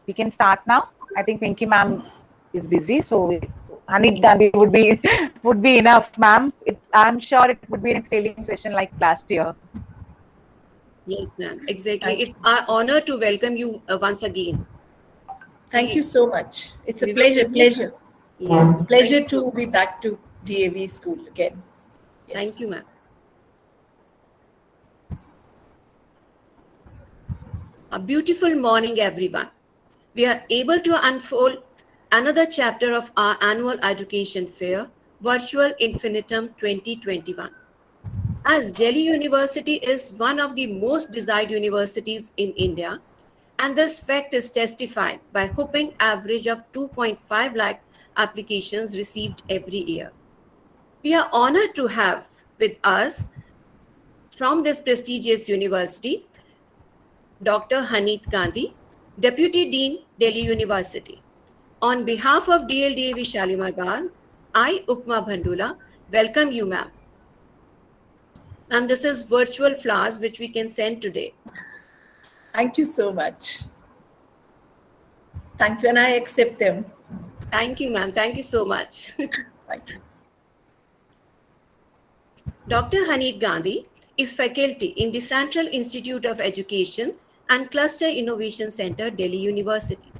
we can start now. I think Pinky ma'am is busy, so Hanif Gandhi would be enough, ma'am. I'm sure it would be a thrilling session like last year. Yes, ma'am. Exactly. Thank It's our honor to welcome you once again. Thank you so much. It's a We were pleasure. privileged. Yes, ma'am. Pleasure Thank you so to be back to DAV school again. Yes. Thank you, ma'am. A beautiful morning, everyone. We are able to unfold another chapter of our annual education fair, Virtual Infinitum 2021. As Delhi University is one of the most desired universities in India, and this fact is testified by whopping average of 2.5 lakh applications received every year. We are honored to have with us from this prestigious university, Dr. Hanif Gandhi, Deputy Dean, Delhi University. On behalf of DLDAV Shalimar Bagh, I, Ukma Bhandula, welcome you, ma'am. Ma'am, this is virtual flowers which we can send today. Thank you so much. Thank you, and I accept them. Thank you, ma'am. Thank you so much. Thank you. Dr. Hanif Gandhi is faculty in the Central Institute of Education and Cluster Innovation Center, Delhi University.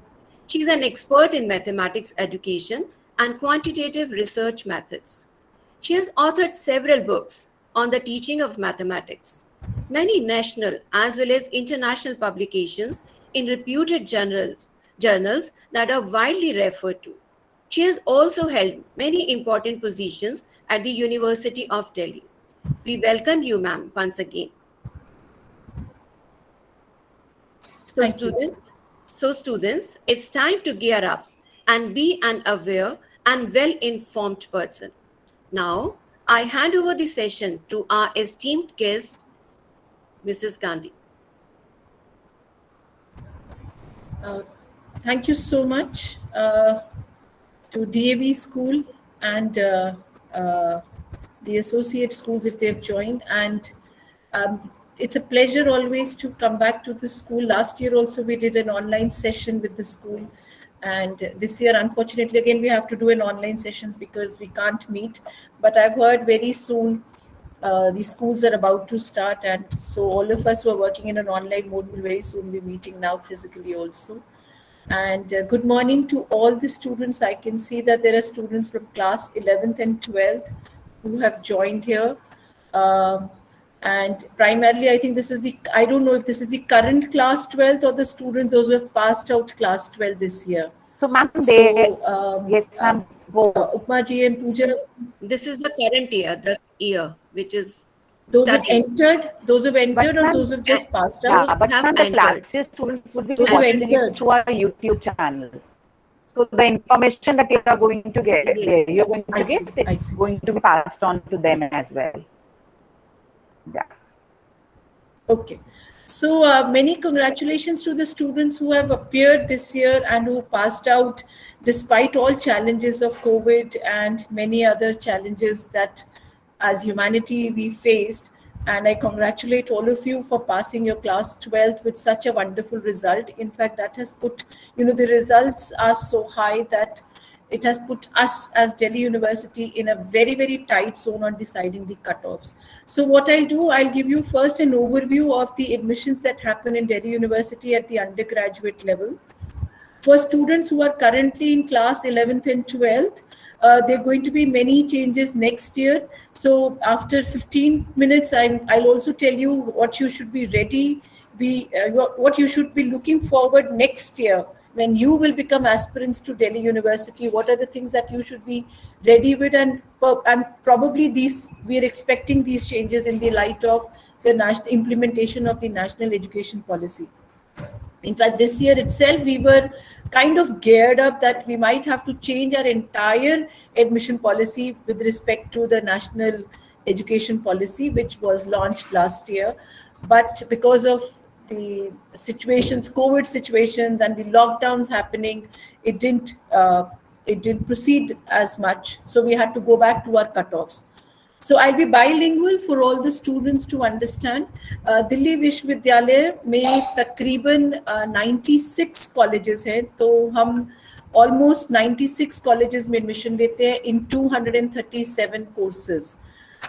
She is an expert in mathematics education and quantitative research methods. She has authored several books on the teaching of mathematics, many national as well as international publications in reputed journals that are widely referred to. She has also held many important positions at the University of Delhi. We welcome you, ma'am, once again. So students, it's time to gear up and be an aware and well-informed person. Now, I hand over the session to our esteemed guest, Mrs. Gandhi. Thank you so much to DAV school and the associate schools if they've joined. And it's a pleasure always to come back to the school. Last year also we did an online session with the school. And this year, unfortunately, again, we have to do an online sessions because we can't meet. But I've heard very soon the schools are about to start. And so all of us who are working in an online mode will very soon be meeting now physically also. And good morning to all the students. I can see that there are students from class 11th and 12th who have joined here. And primarily, I think this is I don't know if this is the current class 12th or the students, those who have passed out class 12 this year. So, ma'am, yes, ma'am. Ukma ji and Pooja. This is the current year, which is those who have entered, or those who have just passed out. Yeah, but the class students would be watching it through our YouTube channel. So the information that you are going to get, it's going to be passed on to them as well. Yeah. Okay. So many congratulations to the students who have appeared this year and who passed out despite all challenges of COVID and many other challenges that as humanity we faced. And I congratulate all of you for passing your class 12th with such a wonderful result. In fact, that has put, the results are so high that it has put us as Delhi University in a very, very tight zone on deciding the cutoffs. So what I'll do, I'll give you first an overview of the admissions that happen in Delhi University at the undergraduate level. For students who are currently in class 11th and 12th, there are going to be many changes next year. So after 15 minutes, I'll also tell you what you should be ready, what you should be looking forward next year when you will become aspirants to Delhi University. What are the things that you should be ready with? And probably we are expecting these changes in the light of the national implementation of the national education policy. In fact, this year itself, we were kind of geared up that we might have to change our entire admission policy with respect to the national education policy, which was launched last year. But because of the situations, COVID situations and the lockdowns happening, it didn't proceed as much. So we had to go back to our cutoffs. So I'll be bilingual for all the students to understand. Delhi विश्वविद्यालय में तकरीबन 96 colleges हैं, तो हम almost 96 colleges में admission लेते हैं in 237 courses.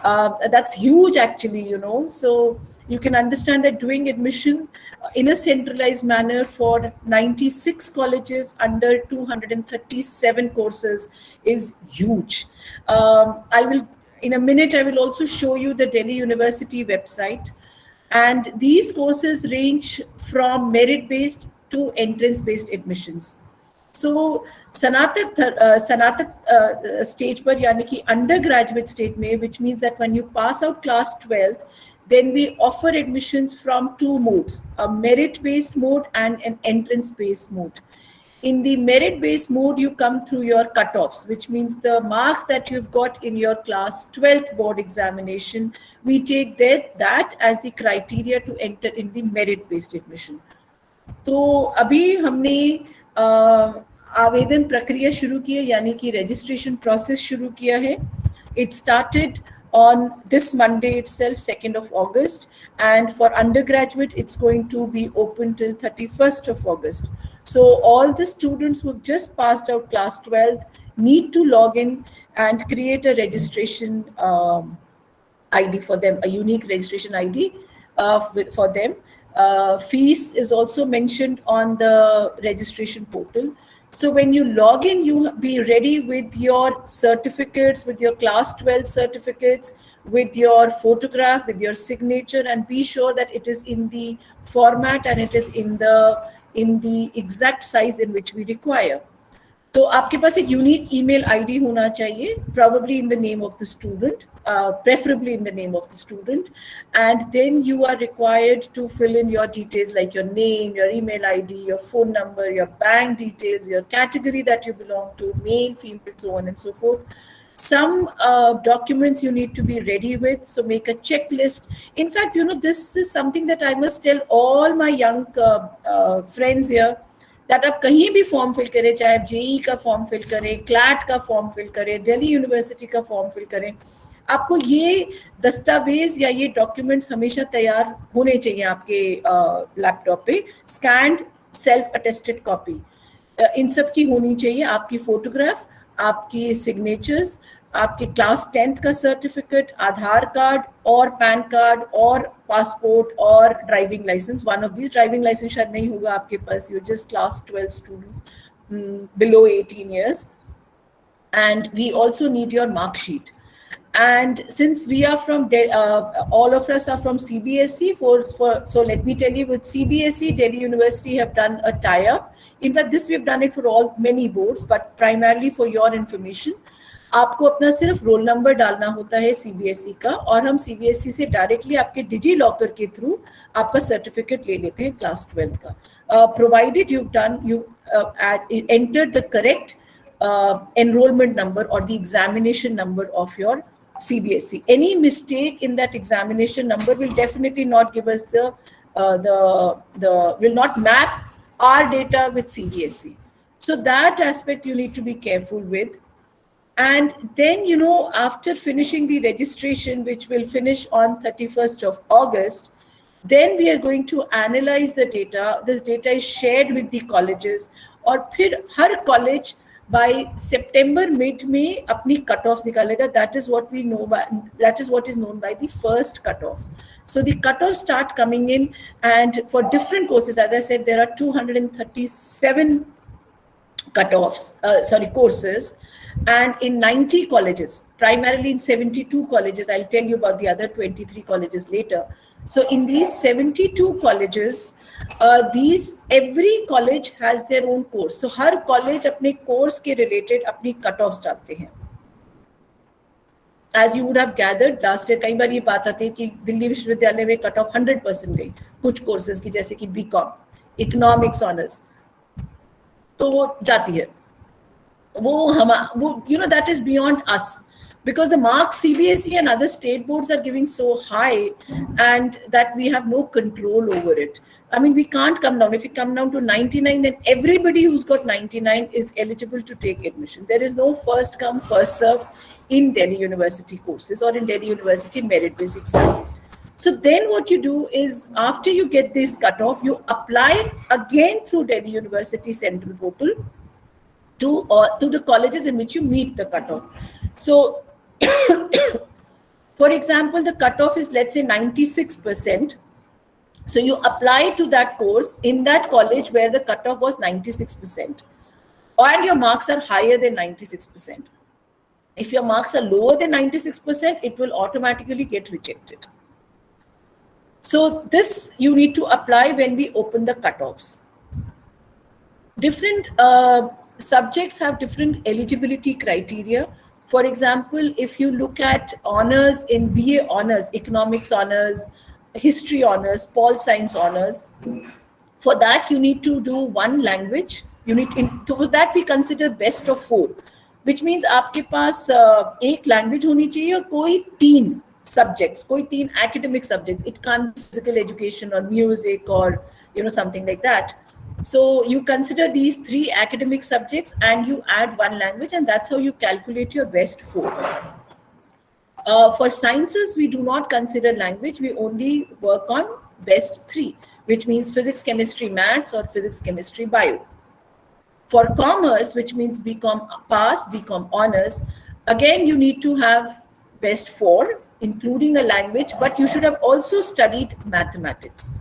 That's huge actually, you know. So you can understand that doing admission in a centralized manner for 96 colleges under 237 courses is huge. In a minute, I will also show you the Delhi University website. And these courses range from merit-based to entrance-based admissions. So Sanatak stage पर यानी कि undergraduate stage में, which means that when you pass out class 12th, then we offer admissions from two modes, a merit-based mode and an entrance-based mode. In the merit-based mode, you come through your cutoffs, which means the marks that you've got in your class 12th board examination, we take that as the criteria to enter in the merit-based admission. तो अभी हमने आवेदन प्रक्रिया शुरू की है, यानी कि registration process शुरू किया है. It started on this Monday itself, 2nd of August, and for undergraduate, it's going to be open till 31st of August. So all the students who've just passed out class 12 need to log in and create a registration ID for them, a unique registration ID for them. Fees is also mentioned on the registration portal. So when you log in, you be ready with your certificates, with your class 12 certificates, with your photograph, with your signature, and be sure that it is in the format and it is in the exact size in which we require. तो आपके पास एक unique email ID होना चाहिए, probably in the name of the student, preferably in the name of the student, and then you are required to fill in your details like your name, your email ID, your phone number, your bank details, your category that you belong to, male, female, so on and so forth. Some documents you need to be ready with, so make a checklist. In fact, you know, this is something that I must tell all my young friends here, that आप कहीं भी form fill करें, चाहे आप JEE का form fill करें, CLAT का form fill करें, दिल्ली यूनिवर्सिटी का फॉर्म फिल करें, आपको ये दस्तावेज या ये डॉक्यूमेंट्स हमेशा तैयार होने चाहिए आपके लैपटॉप पे. Scanned self attested copy in सब की होनी चाहिए. आपकी फोटोग्राफ, आपकी सिग्नेचर्स, आपके क्लास 10th का सर्टिफिकेट, आधार कार्ड और पैन कार्ड और पासपोर्ट और driving licence. One of this driving licence शायद नहीं होगा आपके पास, you just class 12 students below 18 years. And we also need your mark sheet. And since we are from all of us are from CBSE, so let me tell you, with CBSE, Delhi University have done a tie-up. In fact, this we have done it for many boards, but primarily for your information. आपको अपना सिर्फ roll number डालना होता है CBSE का, और हम CBSE से डायरेक्टली आपके डिजी लॉकर के थ्रू आपका सर्टिफिकेट ले लेते हैं क्लास 12 का. Provided you entered the correct enrollment number or the examination number of your CBSE. Any mistake in that examination number will definitely not give us will not map our data with CBSE. So that aspect you need to be careful with. And then, you know, after finishing the registration, which will finish on 31st of August, then we are going to analyze the data. This data is shared with the colleges, और फिर हर college by September mid में अपनी cutoffs निकालेगा. That is what we know by, that is what is known by the first cutoff. So the cutoffs start coming in, and for different courses, as I said, there are 237 courses, and in 90 colleges, primarily in 72 colleges. I'll tell you about the other 23 colleges later. So in these 72 colleges, every college has their own course. So her college अपने course के related अपनी cutoffs डालते हैं. As you would have gathered, last year कई बार ये बात आती है कि दिल्ली विश्वविद्यालय में cutoff 100% गई कुछ courses की, जैसे कि BCom, Economics Honors, तो वो जाती है. वो you know, that is beyond us, because the marks CBSE and other state boards are giving so high, and that we have no control over it. I mean, we can't come down. If we come down to 99, then everybody who's got 99 is eligible to take admission. There is no first come, first serve in Delhi University courses or in Delhi University merit-based exam. So then what you do is, after you get this cutoff, you apply again through Delhi University Central Portal to the colleges in which you meet the cutoff. So, for example, the cutoff is, let's say, 96%. So you apply to that course in that college where the cutoff was 96%, and your marks are higher than 96%. If your marks are lower than 96%, it will automatically get rejected. So this you need to apply when we open the cutoffs. Different subjects have different eligibility criteria. For example, if you look at honors in BA honors, economics honors, history honors, pol science honors, for that you need to do one language. For that we consider best of 4, which means आपके पास एक language होनी चाहिए और कोई 3 subjects, कोई 3 academic subjects. It can't be physical education or music or something like that. So you consider these 3 academic subjects and you add one language, and that's how you calculate your best 4. For sciences, we do not consider language. We only work on best 3, which means physics, chemistry, maths, or physics, chemistry, bio. For commerce, which means BCom pass, BCom honors, again, you need to have best 4, including a language, but you should have also studied mathematics.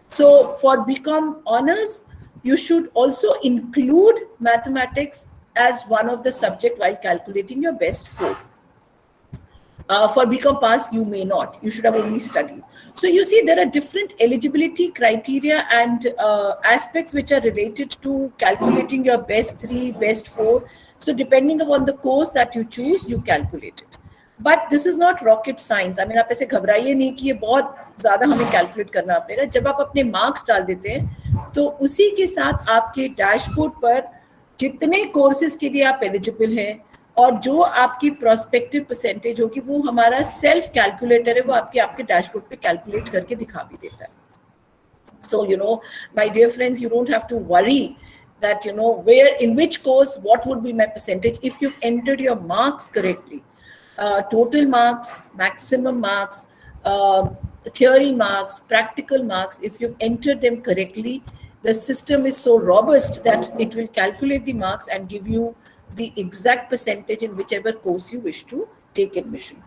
So for BCom honors, you should also include mathematics as one of the subject while calculating your best 4. For BCom pass, you may not. You should have only studied. So you see, there are different eligibility criteria and aspects which are related to calculating your best 3, best 4. So depending upon the course that you choose, you calculate it. But this is not rocket science. I mean, आप ऐसे घबराइए नहीं कि ये बहुत ज़्यादा हमें calculate करना पड़ेगा. जब आप अपने marks डाल देते हैं, तो उसी के साथ आपके dashboard पर जितने courses के लिए आप eligible हैं और जो आपकी prospective percentage होगी, वो हमारा self calculator है, वो आपके dashboard पे calculate करके दिखा भी देता है. So, my dear friends, you don't have to worry that, where, in which course, what would be my percentage if you've entered your marks correctly. Total marks, maximum marks, theory marks, practical marks, if you've entered them correctly, the system is so robust that it will calculate the marks and give you the exact percentage in whichever course you wish to take admission.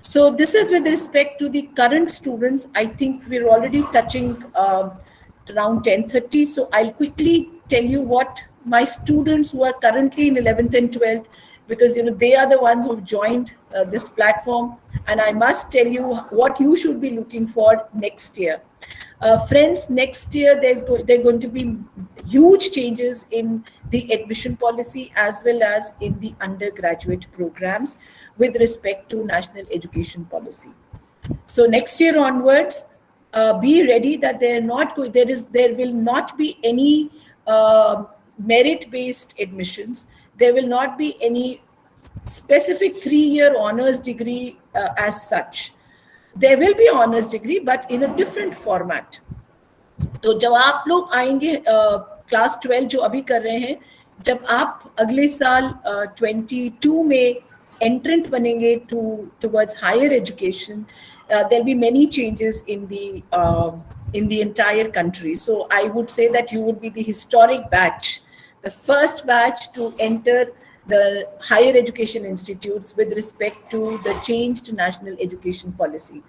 So this is with respect to the current students. I think we're already touching around 10:30. So I'll quickly tell you what my students who are currently in 11th and 12th, because they are the ones who've joined this platform, and I must tell you what you should be looking for next year. Friends, next year there are going to be huge changes in the admission policy as well as in the undergraduate programs with respect to national education policy. So next year onwards, be ready that there will not be any merit-based admissions. There will not be any specific 3-year honors degree as such. There will be honors degree, but in a different format. तो जब आप लोग आएंगे class 12 जो अभी कर रहे हैं, जब आप अगले साल 22 में entrant बनेंगे towards higher education, there'll be many changes in the entire country. So I would say that you would be the historic batch, the first batch to enter the higher education institutes with respect to the changed national education policy.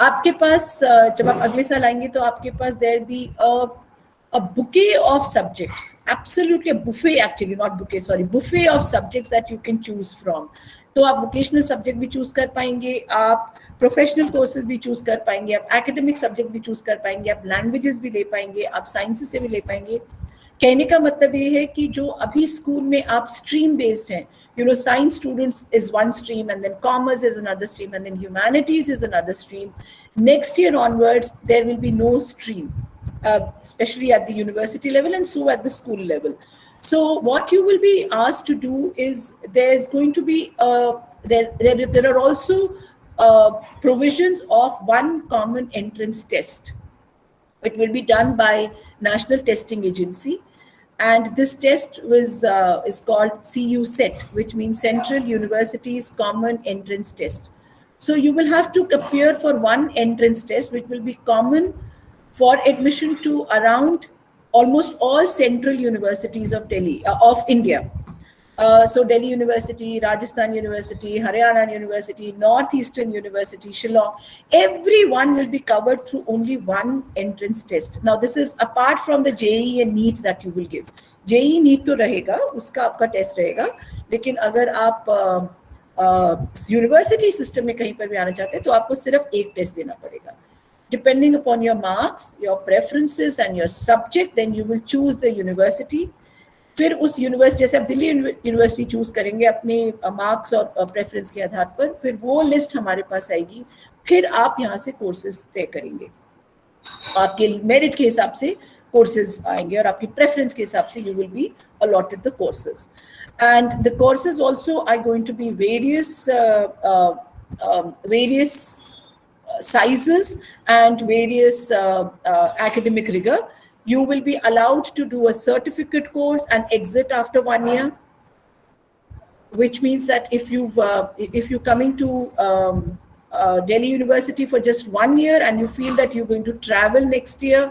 आपके पास जब आप अगले साल आएंगे तो आपके पास there be a bouquet of subjects, absolutely a buffet, actually not bouquet, sorry, buffet of subjects that you can choose from. तो आप vocational subject भी choose कर पाएंगे, आप प्रोफेशनल कोर्सेज भी चूज कर पाएंगे, आप एकेडमिक सब्जेक्ट भी चूज कर पाएंगे, आप लैंग्वेजेस भी ले पाएंगे, आप साइंसेस से भी ले पाएंगे. कहने का मतलब ये है कि जो अभी स्कूल में आप स्ट्रीम बेस्ड हैं, science students is one stream, and then commerce is another stream, and then humanities is another stream. Next year onwards, there will be no stream, especially at the university level and so at the school level. So what you will be asked to do is there's going to be there are also provisions of one common entrance test. It will be done by National Testing Agency. And this test is called CU Set, which means Central Universities Common Entrance Test. So you will have to appear for one entrance test, which will be common for admission to around almost all central universities of Delhi, of India. So Delhi University, Rajasthan University, Haryana University, Northeastern University, Shillong, everyone will be covered through only one entrance test. Now this is apart from the JEE and NEET that you will give. JEE NEET तो रहेगा, उसका आपका test रहेगा, लेकिन अगर आप university system में कहीं पर भी आना चाहते हैं तो आपको सिर्फ एक टेस्ट देना पड़ेगा. Depending upon your marks, your preferences and your subject, then you will choose the university. फिर उस यूनिवर्सिटी, जैसे आप दिल्ली यूनिवर्सिटी चूज करेंगे अपने मार्क्स और प्रेफरेंस के आधार पर, फिर वो लिस्ट हमारे पास आएगी, फिर आप यहाँ से कोर्सेज तय करेंगे, आपके मेरिट के हिसाब से कोर्सेज आएंगे और आपकी प्रेफरेंस के हिसाब से you will be allotted the courses. And the courses also are going to be various sizes and various academic rigor. You will be allowed to do a certificate course and exit after 1 year, which means that if you're coming to Delhi University for just 1 year and you feel that you're going to travel next year,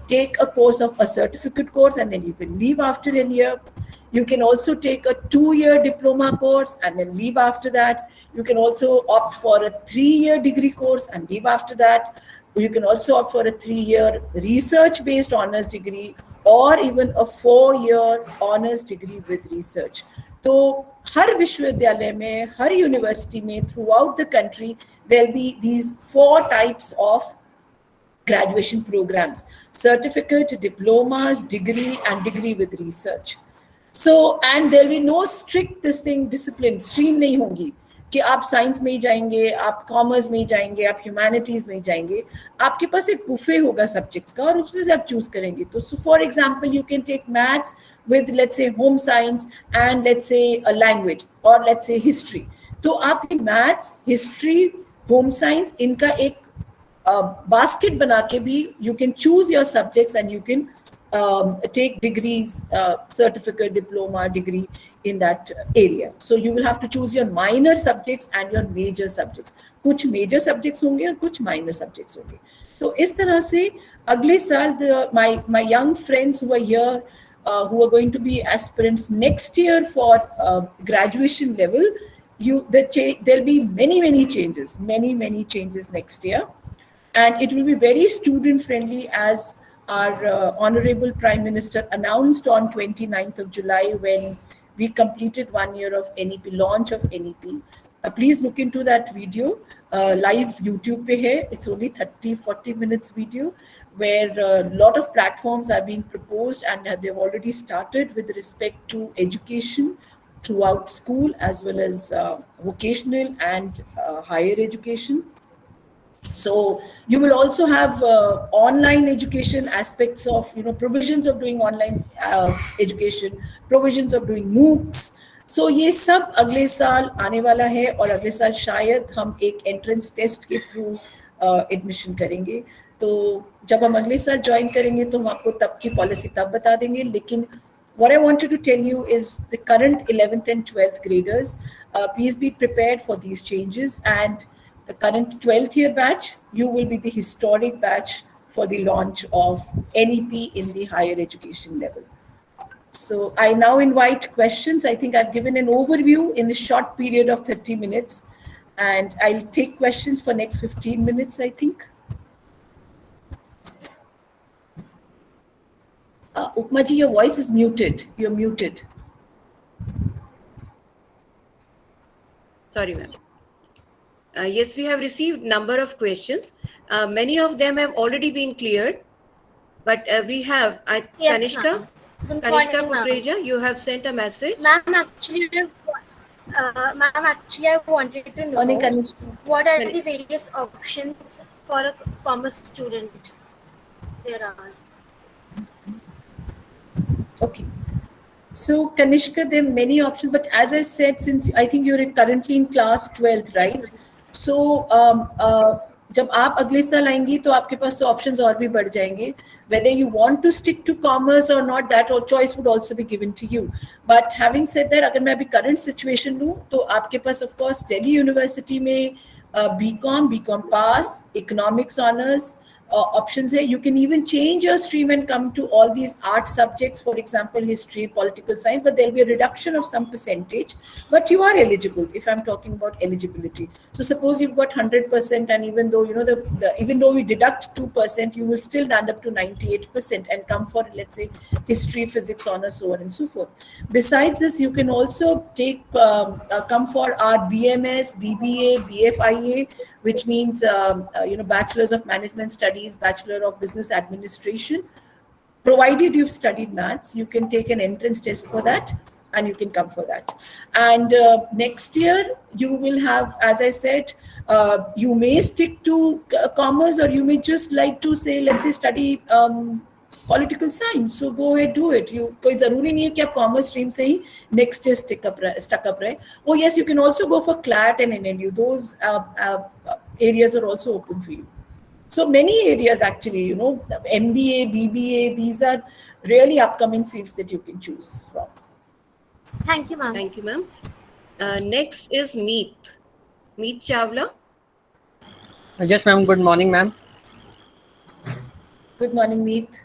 take a course of a certificate course and then you can leave after a year. You can also take a 2-year diploma course and then leave after that. You can also opt for a 3-year degree course and leave after that. You can also opt for a 3-year research-based honors degree or even a 4-year honors degree with research. तो हर विश्वविद्यालय में, हर university में, throughout the country, there'll be these 4 types of graduation programs: certificate, diplomas, degree, and degree with research. So, and there'll be no strict discipline, stream नहीं होंगी कि आप science में ही जाएंगे, आप कॉमर्स में ही जाएंगे, आप ह्यूमैनिटीज में ही जाएंगे. आपके पास एक बुफे होगा सब्जेक्ट्स का और उसमें से आप चूज करेंगे. तो for example you can take maths with let's say home science and let's say a language or let's say history. तो आप maths, history, home science इनका एक basket बना के भी you can choose your subjects and you can take degrees, certificate, diploma, degree in that area. So you will have to choose your minor subjects and your major subjects. कुछ major subjects होंगे और कुछ minor subjects होंगे. तो इस तरह से अगले साल my young friends who are here, who are going to be aspirants next year for graduation level, there'll be many changes, many changes next year, and it will be very student friendly, as our Honorable Prime Minister announced on 29th of July when we completed 1 year of NEP, launch of NEP. Please look into that video, live YouTube pe hai. It's only 30-40 minutes video, where a lot of platforms are being proposed and they've already started with respect to education throughout school as well as vocational and higher education. So you will also have online education aspects of, provisions of doing online education, provisions of doing MOOCs. So ये सब अगले साल आने वाला है और अगले साल शायद हम एक एंट्रेंस टेस्ट के थ्रू एडमिशन करेंगे. तो जब हम अगले साल ज्वाइन करेंगे तो हम आपको तब की पॉलिसी तब बता देंगे. लेकिन what I wanted to tell you is the current 11th and 12th graders, please be prepared for these changes, and the current 12th year batch, you will be the historic batch for the launch of NEP in the higher education level. So I now invite questions. I think I've given an overview in a short period of 30 minutes, and I'll take questions for next 15 minutes, I think. Upma ji, your voice is muted. You're muted. Sorry, ma'am. Yes, we have received number of questions. Many of them have already been cleared, but we have Yes, Kanishka. Good Kanishka morning, ma'am. Kukreja, you have sent a message. Ma'am, actually, I wanted to know Morning, Kanishka. what are the various options for a commerce student there are. Okay. So Kanishka, there are many options, but as I said, since I think you're currently in class 12th, right? So जब आप अगले साल आएंगी तो आपके पास तो options और भी बढ़ जाएंगे. Whether you want to stick to commerce or not, that choice would also be given to you. But having said that, अगर मैं अभी current situation लूँ तो आपके पास of course Delhi University में BCom pass, economics honors options है. You can even change your stream and come to all these art subjects, for example, history, political science, but there'll be a reduction of some percentage, but you are eligible if I'm talking about eligibility. So suppose you've got 100%, and even though, you know, even though we deduct 2%, you will still land up to 98% and come for, let's say, history, physics, honors, so on and so forth. Besides this, you can also take, come for our BMS, BBA, BFIA, which means, you know, Bachelor's of Management Studies, Bachelor of Business Administration. Provided you've studied maths, you can take an entrance test for that and you can come for that. And next year, you will have, as I said, you may stick to commerce, or you may just like to say, let's say, study political science. So go ahead, do it. You कोई ज़रूरी नहीं है कि आप commerce stream से ही next year stuck up रहे. Oh yes, you can also go for CLAT and NLU. Those areas are also open for you. So many areas actually, you know, MBA, BBA, these are really upcoming fields that you can choose from. Thank you, ma'am. Thank you, ma'am. Next is Meet Chawla. Yes, ma'am. Good morning, ma'am. Good morning, Meet.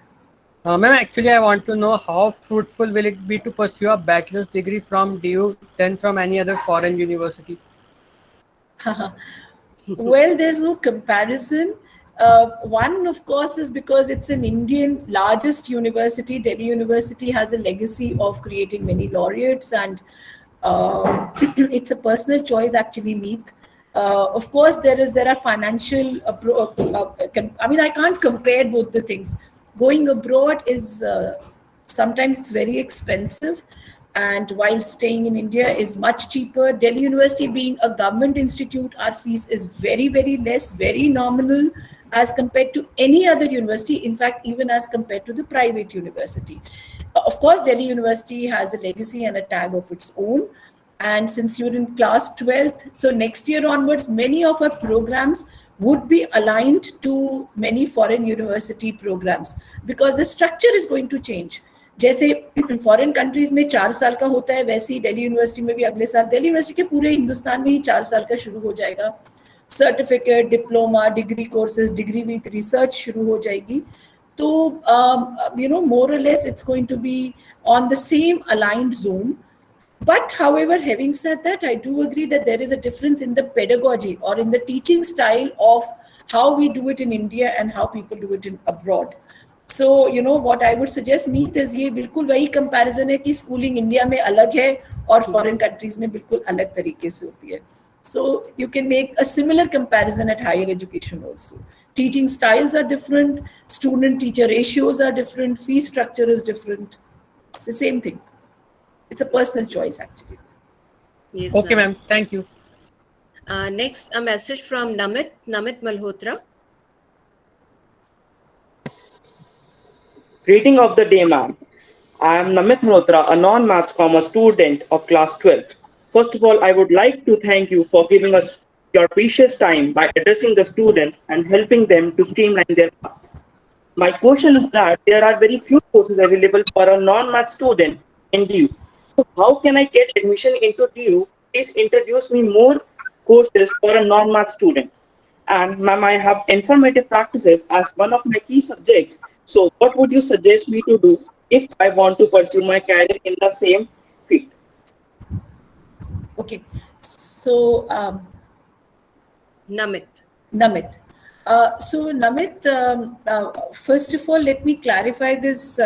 Ma'am, actually, I want to know how fruitful will it be to pursue a bachelor's degree from DU than from any other foreign university? Well, there's no comparison. One, of course, is because it's an Indian largest university. Delhi University has a legacy of creating many laureates, and it's a personal choice actually, Meet. Of course, there are financial, I mean, I can't compare both the things. Going abroad is, sometimes it's very expensive, and while staying in India is much cheaper. Delhi University being a government institute, our fees is very, very less, very nominal as compared to any other university, in fact, even as compared to the private university. Of course, Delhi University has a legacy and a tag of its own. And since you're in class 12th, so next year onwards, many of our programs would be aligned to many foreign university programs because the structure is going to change. जैसे foreign countries में 4 साल का होता है, वैसे ही Delhi university में भी अगले साल, दिल्ली यूनिवर्सिटी के पूरे हिंदुस्तान में ही 4 साल का शुरू हो जाएगा. Certificate, diploma, degree courses, degree with research शुरू हो जाएगी. तो you know, more or less it's going to be on the same aligned zone. But however, having said that, I do agree that there is a difference in the pedagogy or in the teaching style of how we do it in India and how people do it in abroad. So, you know, what I would suggest, Meet, is ये बिल्कुल वही comparison है कि schooling India में अलग है और foreign countries में बिल्कुल अलग तरीके से होती है. So you can make a similar comparison at higher education also. Teaching styles are different, student-teacher ratios are different, fee structure is different. It's the same thing. It's a personal choice, actually. Yes, Okay, ma'am. Thank you. Next, a message from Namit Malhotra. Greeting of the day, ma'am. I am Namit Malhotra, a non-maths commerce student of class 12th. First of all, I would like to thank you for giving us your precious time by addressing the students and helping them to streamline their path. My question is that there are very few courses available for a non-math student in DU. So how can I get admission into DU? Please introduce me more courses for a non-math student. And ma'am, I have informative practices as one of my key subjects. So what would you suggest me to do if I want to pursue my career in the same field? Okay, so Namit. So Namit, first of all, let me clarify this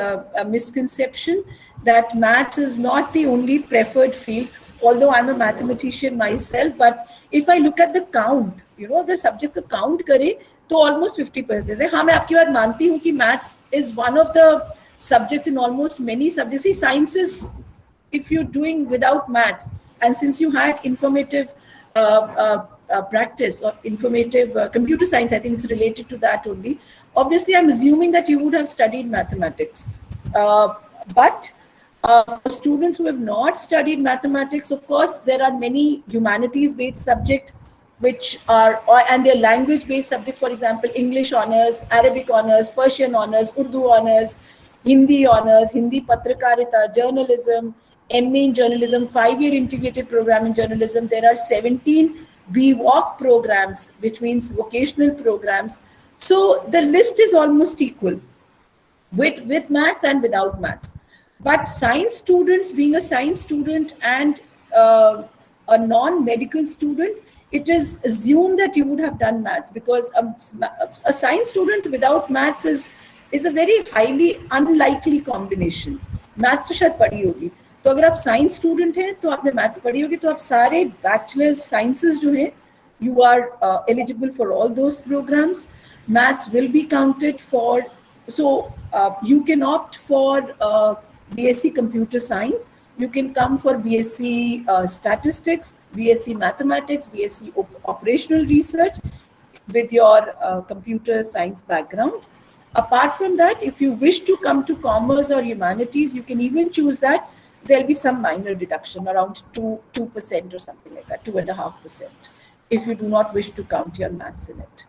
misconception that maths is not the only preferred field, although I'm a mathematician myself. But if I look at the count, you know, the subject को count करे तो almost 50% है. हाँ, मैं आपकी बात मानती हूँ कि maths is one of the subjects in almost many subjects. See, sciences, if you're doing without maths, and since you had informative practice or informative computer science, I think it's related to that only. Obviously, I'm assuming that you would have studied mathematics. But for students who have not studied mathematics, of course, there are many humanities-based subjects which are, and their language-based subjects, for example, English honors, Arabic honors, Persian honors, Urdu honors, Hindi Patrakarita, journalism, MA in journalism, 5-year integrated program in journalism. There are 17 BVOC programs, which means vocational programs. So the list is almost equal with maths and without maths. But science students, being a science student and a non-medical student, it is assumed that you would have done maths, because a science student without maths is a very highly unlikely combination. Maths तो शायद पढ़ी होगी, तो अगर आप science student हैं तो आपने मैथ्स पढ़ी होगी, तो आप सारे बैचलर्स साइंसेस जो हैं, you are eligible for all those programs. Maths will be counted for, so you can opt for BSc Computer Science. You can come for BSc Statistics, BSc Mathematics, BSc Operational Research with your computer science background. Apart from that, if you wish to come to commerce or humanities, you can even choose that. There'll be some minor deduction, around 2% or something like that, 2.5%, if you do not wish to count your maths in it.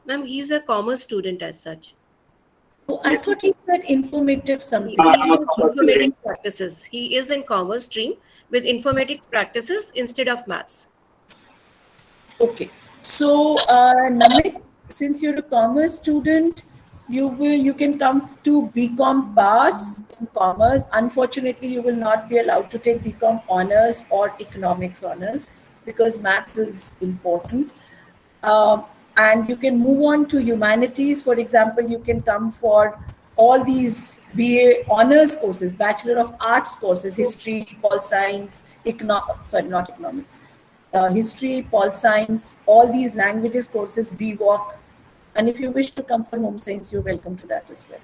Ma'am, he's a commerce student as such. Oh, I thought he said informative something. Informatic practices. He is in commerce stream with informatic practices instead of maths. Okay. So, Namit, since you're a commerce student, you can come to BCom Pass in commerce. Unfortunately, you will not be allowed to take BCom honors or economics honors because maths is important. And you can move on to humanities. For example, you can come for all these BA honors courses, Bachelor of Arts courses, history, pol science, history, pol science, all these languages courses, BVOC. And if you wish to come for home science, you're welcome to that as well.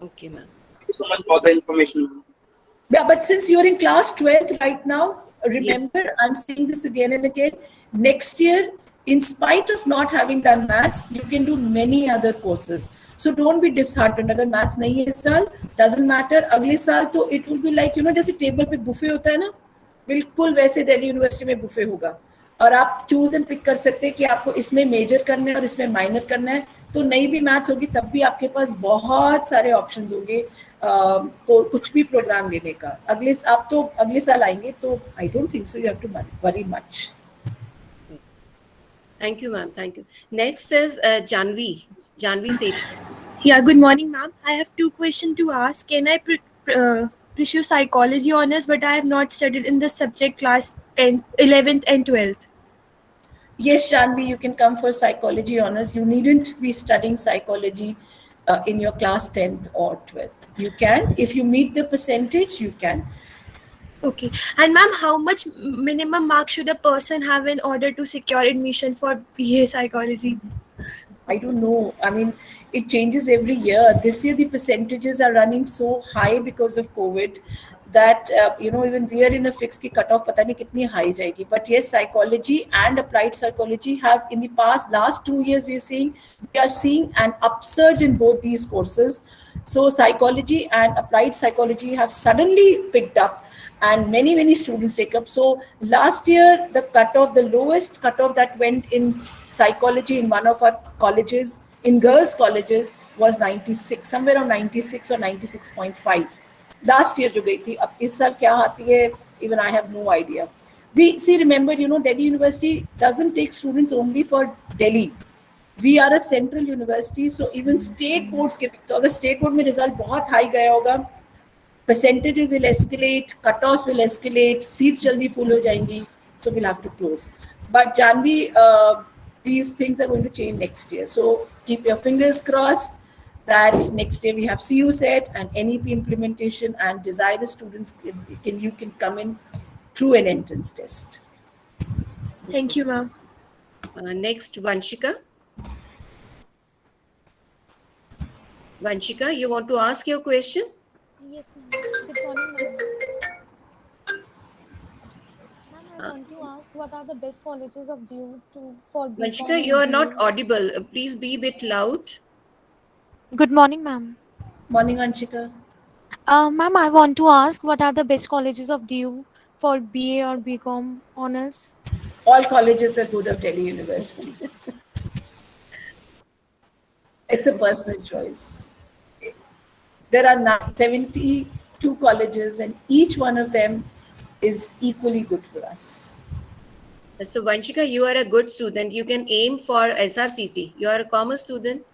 Okay, ma'am. Thank you so much for the information. Yeah, but since you're in class 12th right now, remember, yes, I'm saying this again and again, next year, in spite of not having done maths, you can do many other courses. So don't be disheartened. Agar maths nahi hai is saal, doesn't matter. Agle saal to it will be like, jaise table pe buffet hota hai na, बिल्कुल वैसे Delhi university में buffet होगा और आप choose and pick कर सकते हैं कि आपको इसमें मेजर करना है और इसमें माइनर करना है. तो नहीं भी मैथ्स होगी तब भी आपके पास बहुत सारे ऑप्शंस होंगे कुछ भी प्रोग्राम लेने का. आप तो अगले साल आएंगे तो I don't think so you have to worry much. Thank you, ma'am. Thank you. Next is Janvi. Janvi Seth. Yeah, good morning, ma'am. I have two questions to ask. Can I pursue psychology honors, but I have not studied in the subject class 11th and 12th? Yes, Janvi, you can come for psychology honors. You needn't be studying psychology in your class 10th or 12th. You can. If you meet the percentage, you can. Okay. And ma'am, how much minimum marks should a person have in order to secure admission for BA psychology? I don't know. I mean, it changes every year. This year, the percentages are running so high because of COVID that, even we are in a fixed ki cutoff, pata nahi kitni high jayegi. But yes, psychology and applied psychology have in the last 2 years, we are seeing an upsurge in both these courses. So psychology and applied psychology have suddenly picked up. And many students take up. So last year, the lowest cutoff that went in psychology in one of our colleges, in girls' colleges, was 96, somewhere around 96 or 96.5. Last year, jo gayi thi. Ab is saal kya aati hai, even I have no idea. Remember, Delhi University doesn't take students only for Delhi. We are a central university, so even state boards ke, to agar state board mein result bahut high gaya hoga, percentages will escalate, cutoffs will escalate, seats jaldi full ho jayengi, so we'll have to close. But Janvi, these things are going to change next year. So keep your fingers crossed that next year we have CUSET and NEP implementation, and desirous students you can come in through an entrance test. Thank you, ma'am. Next, Vanshika. Vanshika, you want to ask your question? Yes, ma'am. Good morning, ma'am. Ma'am, I want to ask what are the best colleges of DU for BCom? Vanshika, you are not audible. Please be a bit loud. Good morning, ma'am. Morning, Vanshika. Ma'am, I want to ask what are the best colleges of DU for BA or BCom honors? All colleges are good of Delhi University. It's a personal choice. There are 72 colleges, and each one of them is equally good for us. So Vanshika, you are a good student. You can aim for SRCC. You are a commerce student.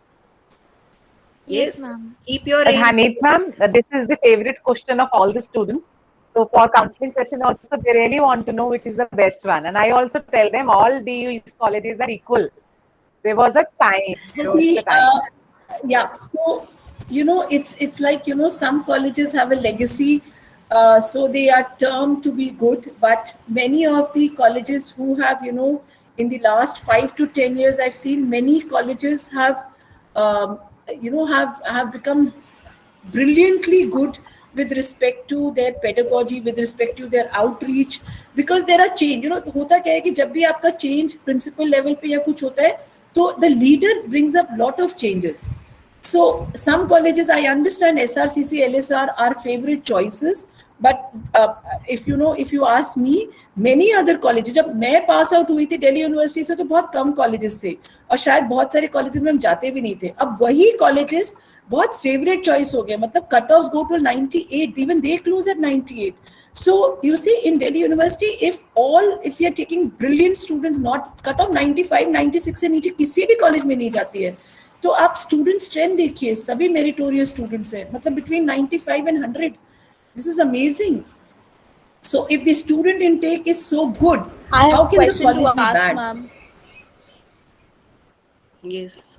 Yes, ma'am. Keep your But aim. Haneet ma'am, this is the favorite question of all the students. So for counseling session also, they really want to know which is the best one. And I also tell them all DU colleges are equal. There was a time. See, yeah. So, it's like, some colleges have a legacy, so they are termed to be good. But many of the colleges who have, in the last 5 to 10 years, I've seen many colleges have, have become brilliantly good with respect to their pedagogy, with respect to their outreach, because there are change. होता क्या है कि जब भी आपका change principal level पे या कुछ होता है, तो the leader brings up lot of changes. So some colleges, I understand SRCC, LSR are favorite choices, but if you ask me, many other colleges, जब मैं पास आउट हुई थी दिल्ली यूनिवर्सिटी से, तो बहुत कम कॉलेजेस थे और शायद बहुत सारे कॉलेजेस में हम जाते भी नहीं थे. अब वही कॉलेजेस बहुत फेवरेट चॉइस हो गए, मतलब cut offs go to 98, even they close at 98. So you see, in Delhi University, if you are taking brilliant students, not cut off 95, 96 से नीचे किसी भी कॉलेज में नहीं जाती है, तो आप स्टूडेंट स्ट्रेंथ देखिए, सभी मेरिटोरियस स्टूडेंट्स हैं, मतलब between 95 and 100. This is amazing. So if the student intake is so good, how can the college be bad? Ma'am. Yes.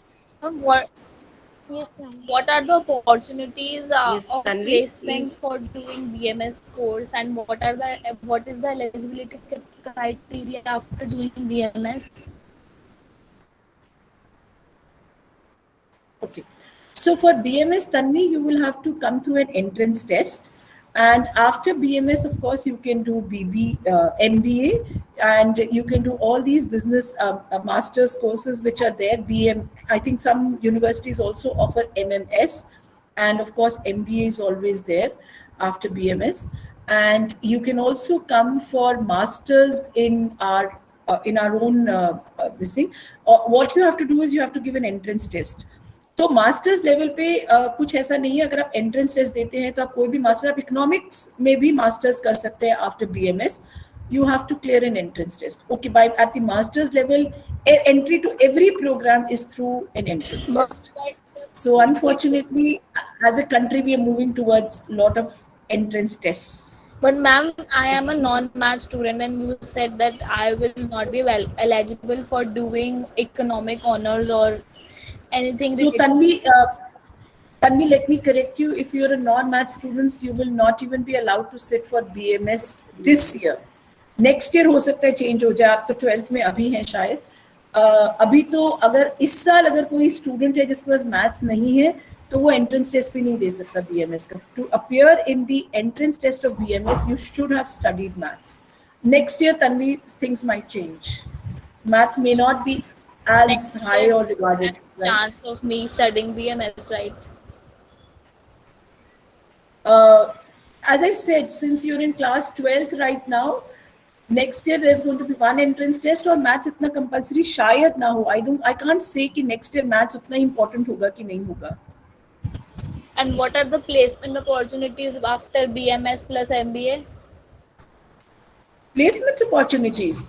Yes, ma'am. What are the opportunities Yes, of Tanvi, placements please. for doing BMS course, and what is the eligibility criteria after doing BMS? Okay. So for BMS, Tanvi, you will have to come through an entrance test. And after BMS, of course, you can do MBA, and you can do all these business master's courses which are there. I think some universities also offer MMS, and of course, MBA is always there after BMS. And you can also come for masters in our own this thing. What you have to do is you have to give an entrance test. तो masters level पे कुछ ऐसा नहीं है. अगर आप entrance test देते हैं तो आप कोई भी मास्टर, आप इकोनॉमिक्स में भी मास्टर्स कर सकते हैं after BMS. You have to clear an entrance test. Okay, at the master's level, entry to every program is through an entrance test. So unfortunately, as a country, we are moving towards a lot of entrance tests. But ma'am, I am a non-math student, and you said that I will not be eligible for doing economic honors or anything. So Tanvi, let me correct you. If you're a non-math student, you will not even be allowed to sit for BMS this year. Next year हो सकता है change हो जाए. आप तो 12th में अभी हैं शायद. अभी तो अगर इस साल अगर कोई स्टूडेंट है जिसके पास मैथ्स नहीं है, तो वो एंट्रेंस टेस्ट भी नहीं दे सकता BMS का. To appear in the entrance test of BMS, you should have studied maths. Next year, Tanvi, things might change. Maths may not be as high or regarded. Chance of me studying BMS, right? As I said, since you're in class 12th right now, next year there's going to be one entrance test और maths इतना compulsory शायद ना हो. I can't say कि next year maths उतना important होगा कि नहीं होगा. And what are the placement opportunities after BMS plus MBA? Placement opportunities.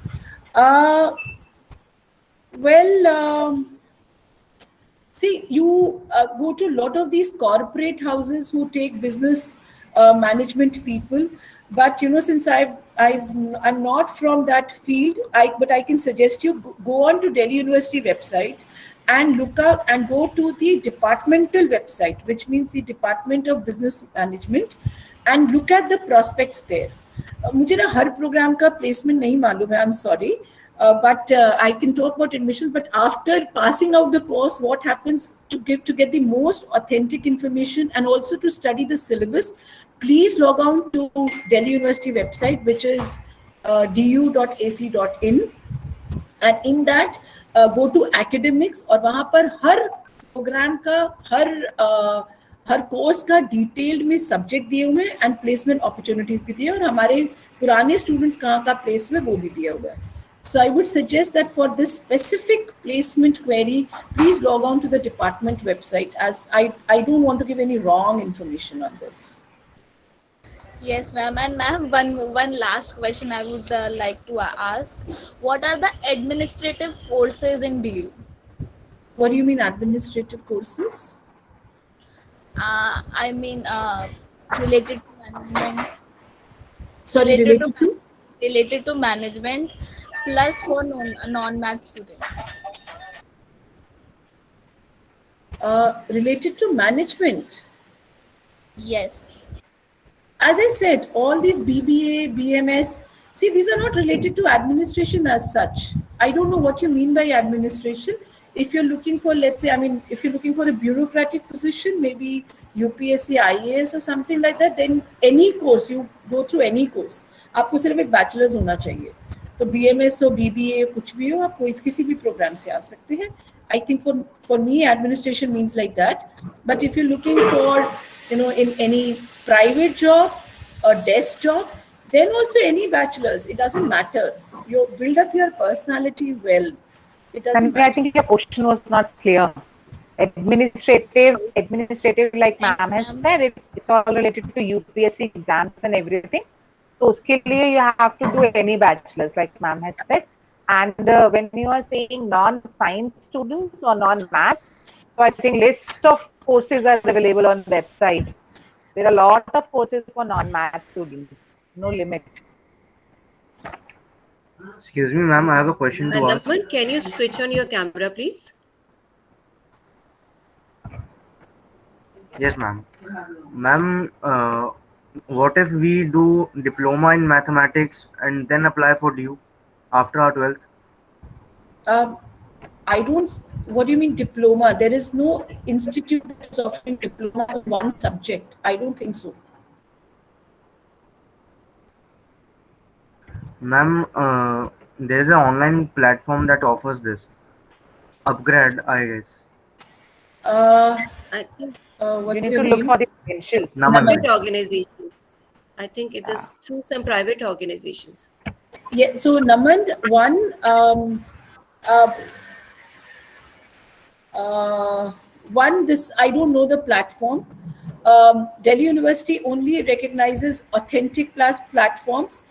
See, you go to a lot of these corporate houses who take business management people, but since I'm not from that field, but I can suggest you go on to Delhi University website and look up and go to the departmental website, which means the Department of Business Management, and look at the prospects there. मुझे ना हर programme का placement नहीं मालूम है, I'm sorry. But I can talk about admissions. But after passing out the course, what happens to get the most authentic information and also to study the syllabus? Please log on to Delhi University website, which is du.ac.in, and in that go to academics. और वहाँ पर हर programme का हर हर course का detailed में subject दिए हुए हैं and placement opportunities भी दिए, और हमारे पुराने स्टूडेंट्स कहाँ का प्लेस हुए वो भी दिया हुआ है. So I would suggest that for this specific placement query, please log on to the department website, as I don't want to give any wrong information on this. Yes, ma'am. And ma'am, one last question I would like to ask. What are the administrative courses in DU? What do you mean administrative courses? I mean, related to management. Sorry, related to management, plus for non-math student. Related to management. Yes. As I said, all these BBA, BMS, see, these are not related to administration as such. I don't know what you mean by administration. If you're looking for, let's say, I mean, if you're looking for a bureaucratic position, maybe UPSC, IAS or something like that, then any course, you go through any course. आपको सिर्फ एक bachelors होना चाहिए. तो BMS हो, BBA, कुछ भी हो, आप किसी भी प्रोग्राम से आ सकते हैं. I think for me, administration means like that. But if you're looking for, you know, in any private job or desk job, then also any bachelor's, it doesn't matter. You build up your personality well. It doesn't I think your question was not clear. Administrative, like ma'am has said, it's all related to UPSC exams and everything. So uske liye you have to do any bachelor's, like ma'am has said. And when you are saying non-science students or non-math, so I think list of courses are available on the website. There are a lot of courses for non-math students, no limit. Excuse me, ma'am, I have a question to ask. Naman, can you switch on your camera, please? Yes, ma'am. Ma'am, what if we do diploma in mathematics and then apply for DU after our 12th? I don't, what do you mean diploma? There is no institute that is offering diploma in one subject. I don't think so. Ma'am, there's an online platform that offers this. Upgrade, I guess. I think What's You need your to look name? for the credentials. private organization. I think it is through some private organizations. Yeah, so Naman, this, I don't know the platform. Delhi University only recognizes authentic platforms.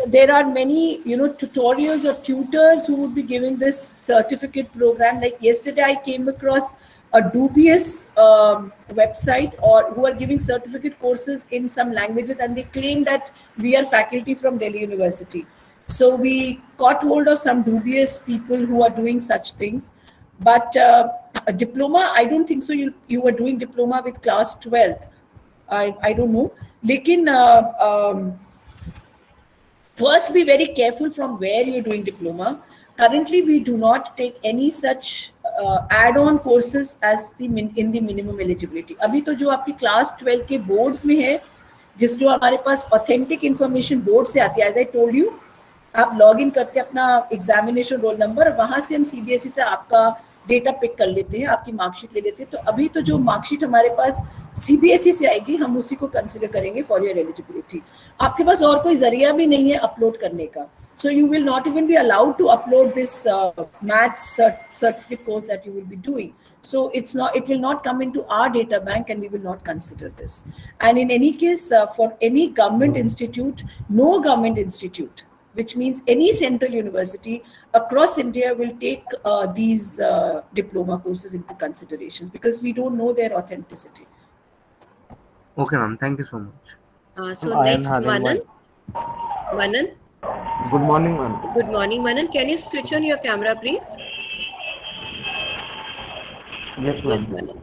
There are many, you know, tutorials or tutors who would be giving this certificate program. Like yesterday, I came across a dubious website, or who are giving certificate courses in some languages, and they claim that we are faculty from Delhi University. So we caught hold of some dubious people who are doing such things. But a diploma, I don't think so. You were doing diploma with class 12th. I don't know. Lekin, first be very careful from where you're doing diploma. Currently, we do not take any such add-on courses as in the minimum eligibility. अभी तो जो आपकी class 12 के boards में है, जिसको हमारे पास authentic information board से आती है, as I told you, आप लॉग इन करते हैं अपना एग्जामिनेशन रोल नंबर, वहां से हम सीबीएसई से आपका डेटा पिक कर लेते हैं, आपकी मार्कशीट ले लेते हैं. तो अभी तो जो मार्कशीट हमारे पास सीबीएसई से आएगी, हम उसी को कंसिडर करेंगे फॉर योर एलिजिबिलिटी. आपके पास और कोई जरिया भी नहीं है अपलोड करने का. So you will not even be allowed to upload this maths certificate course that you will be doing. So it will not come into our data bank, and we will not consider this. And in any case, for any government institute, no government institute, which means any central university across India, will take these diploma courses into consideration, because we don't know their authenticity. Okay, ma'am. Thank you so much. So next, Manan. Manan. Good morning, ma'am. Good morning, Manan. Can you switch on your camera, please? Yes, ma'am. Yes, Manan.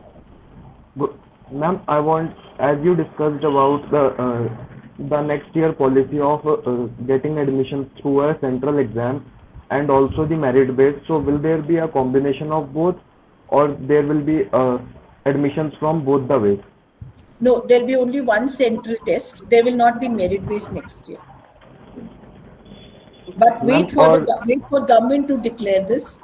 Good. Ma'am, I want, as you discussed about the next year policy of getting admission through a central exam and also the merit base. So will there be a combination of both, or there will be admissions from both the ways? No, there'll be only one central test. There will not be merit based next year. But wait for government to declare this.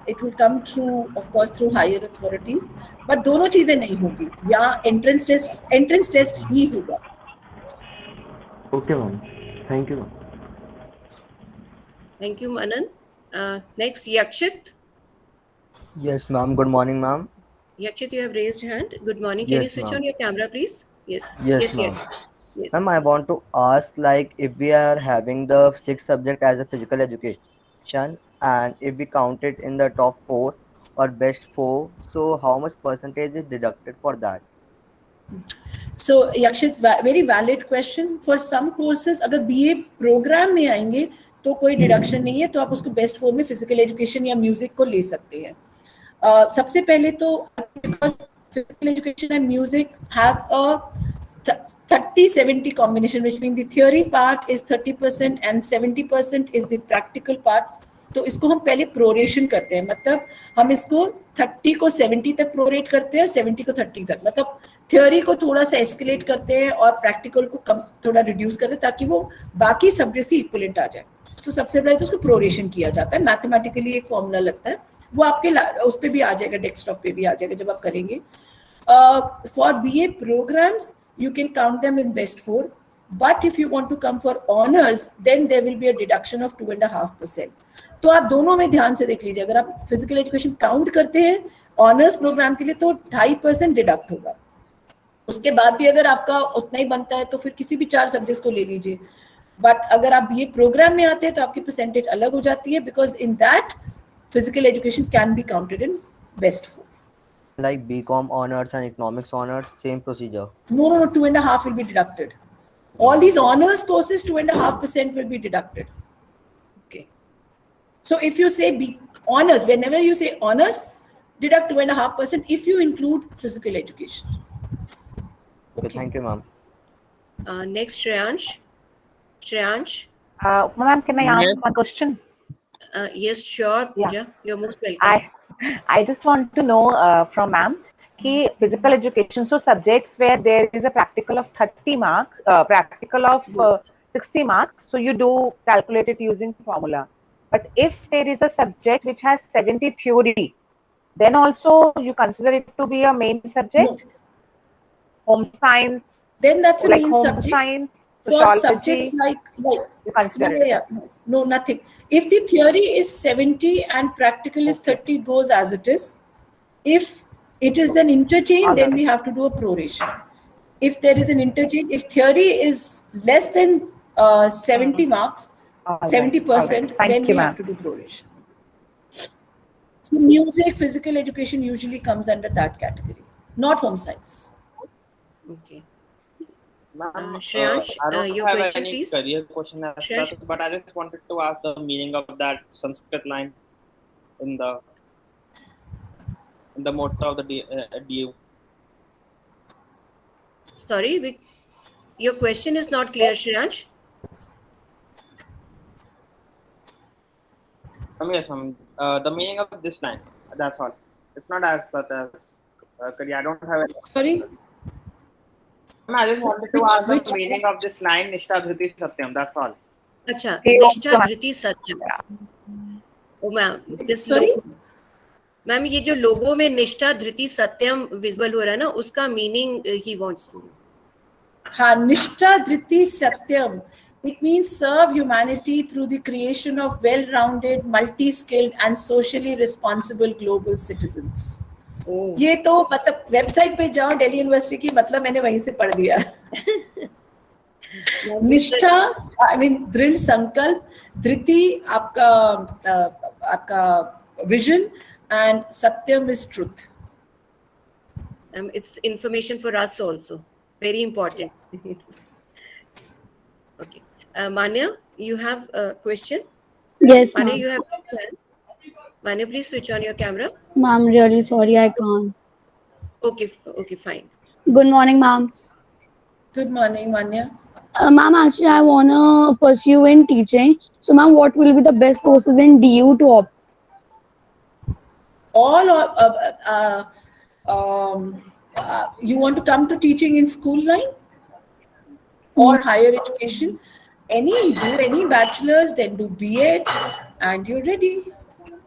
It will come through, of course, through higher authorities. But दोनों चीजें नहीं होगी, या entrance test ही होगा. Okay, ma'am. Thank you, ma'am. Thank you, Manan. Next, Yakshit. Yes, ma'am. Good morning, ma'am. Yakshit, you have raised hand. Good morning. Can you Yes, switch ma'am. on your camera, please? Yes. Yes, ma'am. Yakshit. Yes. Ma'am, I want to ask, like, if we are having the sixth subject as a physical education, and if we count it in the top 4 or best 4, so how much percentage is deducted for that? So Yakshit, very valid question. For some courses, अगर BA program में आएंगे तो कोई deduction नहीं है, तो आप उसको बेस्ट 4 में फिजिकल एजुकेशन या म्यूजिक को ले सकते हैं. सबसे पहले तो physical education and music have a 30-70 combination, which means the theory part is 30% and 70% is the practical part. तो इसको हम पहले प्रोरेशन करते हैं, मतलब हम इसको 30 को 70 तक प्रोरेट करते हैं और 70 को 30 तक, मतलब थ्योरी को थोड़ा सा एस्केलेट करते हैं और प्रैक्टिकल को कम थोड़ा रिड्यूस करते हैं ताकि वो बाकी सब्जेक्ट की इक्विवेलेंट आ जाए. तो सबसे पहले तो उसको प्रोरेशन किया जाता है. मैथमेटिकली एक फॉर्मूला लगता है, वो आपके उस पर भी आ जाएगा, डेस्कटॉप पे भी आ जाएगा जब आप करेंगे. For BA programs you can count them in best 4, but if you want to come for honors then there will be a deduction of 2.5%. तो आप दोनों में ध्यान से देख लीजिए, अगर आप फिजिकल एजुकेशन काउंट करते हैं ऑनर्स प्रोग्राम के लिए तो 2.5% डिडक्ट होगा. उसके बाद भी अगर आपका उतना ही बनता है तो फिर किसी भी 4 सब्जेक्ट्स को ले लीजिए. बट अगर आप BA प्रोग्राम में आते हैं तो आपकी परसेंटेज अलग हो जाती है, because in that physical education can be counted in best 4. Like BCom honors and economics honors, same procedure? No, 2.5 will be deducted. All these honors courses, 2.5% will be deducted. Okay. So if you say honors, whenever you say honors, deduct 2.5% if you include physical education. Okay, thank you, ma'am. Next, Shreyansh. Ma'am, can I ask one question? Yes, sure, Pooja. Yeah. You're most welcome. I just want to know from ma'am कि physical education, so subjects where there is a practical of 30 marks, practical of 60 marks, so you do calculate it using formula. But if there is a subject which has 70 theory, then also you consider it to be a main subject? No. Home science? Then that's a like main home subject. science, For sociology, subjects like you consider it? No, nothing. If the theory is 70 and practical is 30, goes as it is. If it is an interchange, then we have to do a proration. If there is an interchange, if theory is less than 70 marks, 70%, then we have to do proration. So music, physical education usually comes under that category, not home science. Okay. Ma'am, Shreyansh, I don't your have question, any please. career question as Shreyansh. such, but I just wanted to ask the meaning of that Sanskrit line in the motto of the DU. Sorry, your question is not clear, Shreyansh. Yes, ma'am. The meaning of this line. That's all. It's not as such as career. I don't have any. Sorry? I just wanted to ask the meaning of this line, Nishtha Dhriti Satyam. That's all. अच्छा, निष्ठा धृति सत्यम. ओ ma'am, Sorry? Ma'am ये जो लोगो में निष्ठा धृति सत्यम visual हो रहा है ना, उसका मीनिंग ही वांट्स टू. हाँ, निष्ठा धृति सत्यम. It means serve humanity through the creation of well-rounded, multi-skilled and socially responsible global citizens. ये तो मतलब वेबसाइट पे जाओ दिल्ली यूनिवर्सिटी की, मतलब मैंने वहीं से पढ़ दिया. निष्ठा, आई मीन दृढ़ संकल्प, धृति आपका vision, and Satyam is truth. It's information for us also. Very important. Okay. Manya, you have a question? Yes, Manya, ma'am. you have a question? Manya, please switch on your camera. Ma'am, really sorry, I can't. Okay, fine. Good morning, ma'am. Good morning, Manya. Ma'am, actually, I want to pursue in teaching. So, ma'am, what will be the best courses in DU to opt? You want to come to teaching in school line or higher education? Do any bachelor's, then do B.Ed, and you're ready.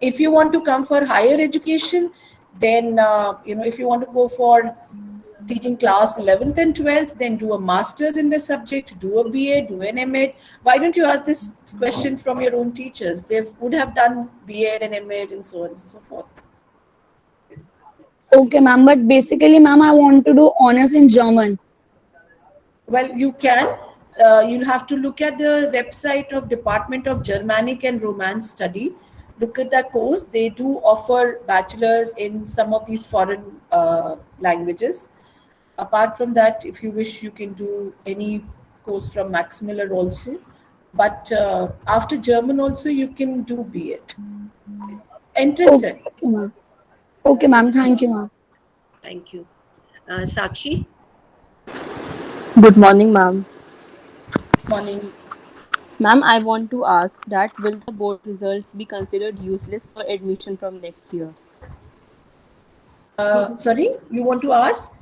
If you want to come for higher education, Then, if you want to go for teaching class 11th and 12th, then do a master's in the subject, do a BA, do an MA. Why don't you ask this question from your own teachers? They would have done BA and MA and so on and so forth. Okay, ma'am. But basically, ma'am, I want to do honors in German. Well, you can. You'll have to look at the website of Department of Germanic and Romance Study. Look at that course. They do offer bachelors in some of these foreign languages. Apart from that, if you wish, you can do any course from Max Miller also. But after German also, you can do B.Ed. Entrance. Okay, ma'am. Okay, ma'am. Thank you, ma'am. Thank you. Sakshi? Good morning, ma'am. Morning. Ma'am, I want to ask that will the board results be considered useless for admission from next year? Sorry, you want to ask?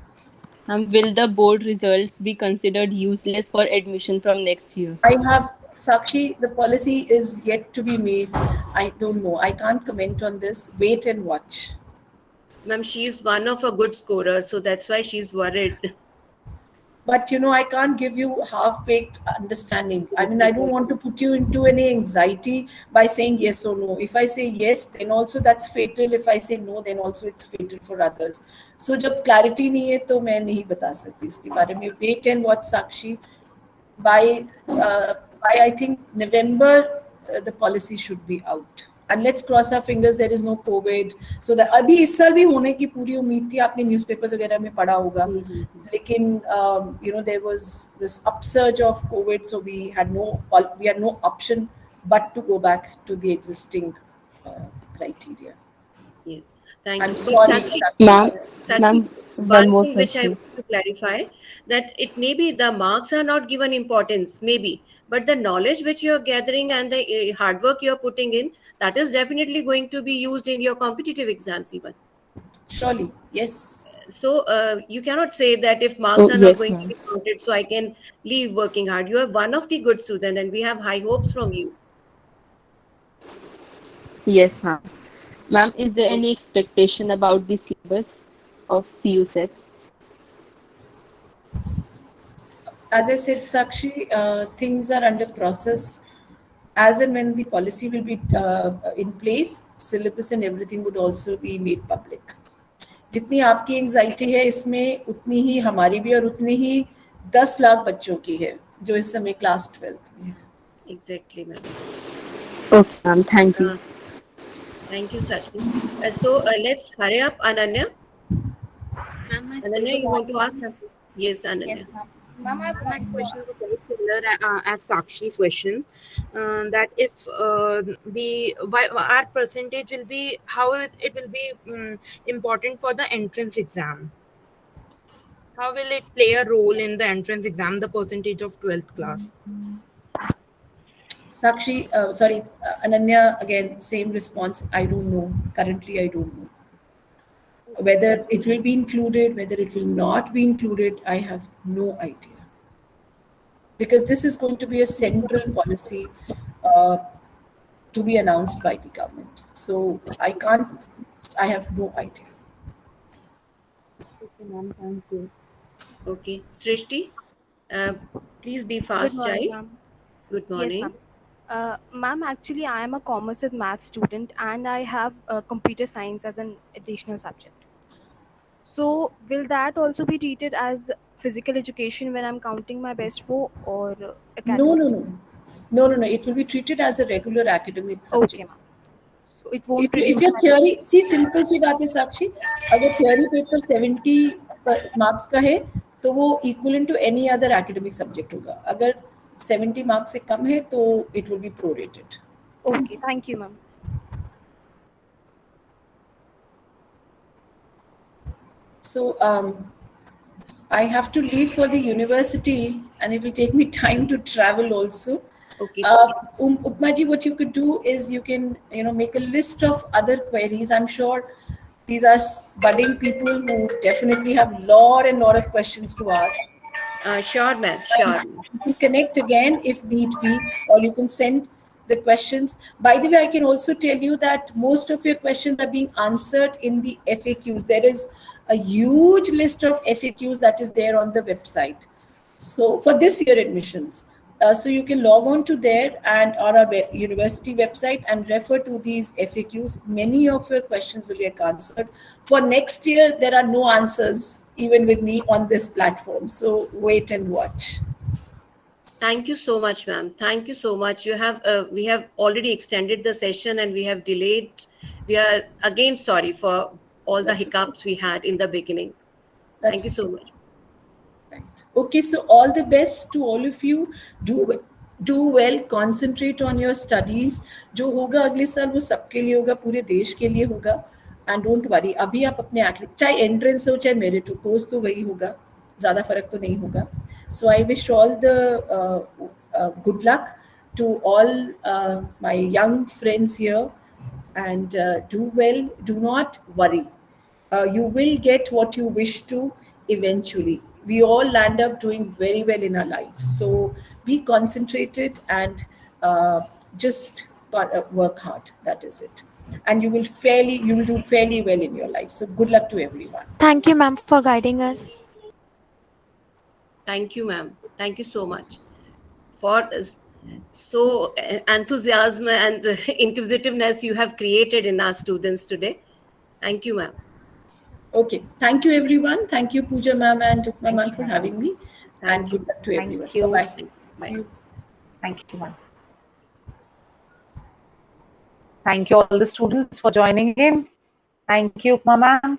Will the board results be considered useless for admission from next year? I have, Sakshi, the policy is yet to be made. I don't know. I can't comment on this. Wait and watch. Ma'am, she's one of a good scorer, so that's why she's worried. But I can't give you half-baked understanding. I mean, I don't want to put you into any anxiety by saying yes or no. If I say yes, then also that's fatal. If I say no, then also it's fatal for others. So जब clarity नहीं है तो मैं नहीं बता सकती इसके बारे में. Wait and watch, Sakshi. By I think November, the policy should be out. And let's cross our fingers there is no COVID. So that अभी इस साल भी होने की पूरी उम्मीद थी. आपने newspapers वगैरह में पढ़ा होगा. लेकिन there was this upsurge of COVID, so we had no option but to go back to the existing criteria. Yes, thank I'm you. sorry, Ma'am, One more thing which I question. want to clarify, that it may be the marks are not given importance, maybe, but the knowledge which you're gathering and the hard work you're putting in, that is definitely going to be used in your competitive exams even. Surely, yes. So you cannot say that if marks are not yes, going ma'am. to be counted, so I can leave working hard. You are one of the good students and we have high hopes from you. Yes, ma'am. Ma'am, is there any expectation about the syllabus of CUSET? As I said, Sakshi, things are under process. As and when the policy will be in place, syllabus and everything would also be made public. जितनी आपकी anxiety है इसमें उतनी ही हमारी भी और उतनी ही 10 लाख बच्चों की है जो इस समय क्लास 12th में है. Exactly, ma'am. Okay, ma'am. Thank you. Thank you, Sakshi. So let's hurry up, Ananya. Ananya, you want to ask something? Yes, Ananya. Yes, ma'am. Ma'am, my question was very similar as Sakshi's question. That if our percentage will be, how it will be important for the entrance exam? How will it play a role in the entrance exam, the percentage of 12th class? Sakshi, Ananya, again, same response. I don't know. Currently, I don't know. Whether it will be included, whether it will not be included, I have no idea. Because this is going to be a central policy to be announced by the government. So I have no idea. Okay, ma'am, thank you. Okay, Srishti, please be fast, Good morning, child. ma'am. Good morning. Yes, ma'am. Ma'am, actually, I am a commerce with math student and I have computer science as an additional subject. So, will that also be treated as physical education when I'm counting my best four or academic? No. It will be treated as a regular academic subject. Okay, ma'am. So, it won't If your theory, see, simple सी बात है Sakshi, अगर theory paper 70 marks का है, तो वो equivalent to any other academic subject होगा. अगर 70 marks से कम है, तो it will be prorated. Okay, thank you, ma'am. So I have to leave for the university, and it will take me time to travel also. Okay. Upma ji, what you could do is you can make a list of other queries. I'm sure these are budding people who definitely have lot of questions to ask. Sure, ma'am. Sure. You can connect again if need be, or you can send the questions. By the way, I can also tell you that most of your questions are being answered in the FAQs. There is a huge list of FAQs that is there on the website. So for this year admissions, so you can log on to there and on our university website and refer to these FAQs. Many of your questions will get answered. For next year, there are no answers even with me on this platform. So wait and watch. Thank you so much, ma'am. Thank you so much. We have already extended the session and we have delayed. We are again sorry for all the hiccups we had in the beginning. Thank you so much. Okay, so all the best to all of you. Do well, concentrate on your studies. जो होगा अगले साल वो सबके लिए होगा, पूरे देश के लिए होगा. And don't worry, अभी आप अपने चाहे एंट्रेंस हो चाहे मेरिट हो, कोर्स तो वही होगा, ज़्यादा फर्क तो नहीं होगा. So I wish all the good luck to all my young friends here, and do well. Do not worry. You will get what you wish to eventually. We all land up doing very well in our life. So be concentrated and just work hard. That is it. And you will do fairly well in your life. So good luck to everyone. Thank you, ma'am, for guiding us. Thank you, ma'am. Thank you so much for so enthusiasm and inquisitiveness you have created in our students today. Thank you, ma'am. Okay. Thank you, everyone. Thank you, Pooja ma'am and Rukma ma'am for having me. And good luck to everyone. Bye-bye. See you. Thank you, ma'am. Thank you all the students for joining in. Thank you, ma'am.